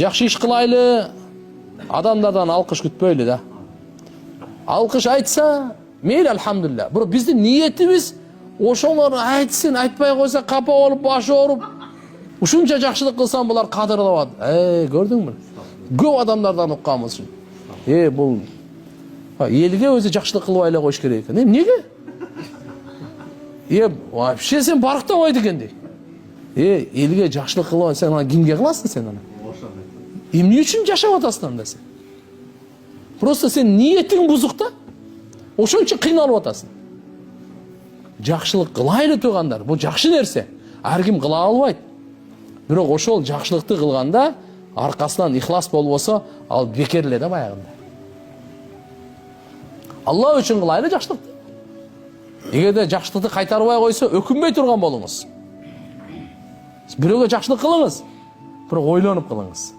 Жакшы иш кылайлы, адамдардан алкыш күтпөйлү да. Алкыш айтса, мейлі алхамдулилля. Бирок биздин ниетибиз ошолор айтсын, айтпай койсо капа болуп, башы ооруп, ушунча жакшылык кылсам булар кадырлабат. Көрдүңбү? Көп адамдардан укканбыз. Бул элге өзү жакшылык кылбай эле коюш керек экен. Эмнеге? Вообще сен барктабайт экен дейт. Элге жакшылык кылбай сен аны кимге кыласың сен аны? Эмне үчүн жашап атасың анда сен? Просто сен ниетиң бузук да. Ошон үчүн кыйналып атасың. Жакшылык кылайлы туугандар, бул жакшы нерсе. Ар ким кыла албайт. Бирок ошол жакшылыкты кылганда аркасынан ихлас болбосо, ал бекер эле да баягында. Алла үчүн кылайлы жакшылыкты. Эгерде жакшылыкты кайтарбай койсо, өкүнбөй турган болуңуз. Бирөөгө жакшылык кылыңыз, бирок ойлонуп кылыңыз.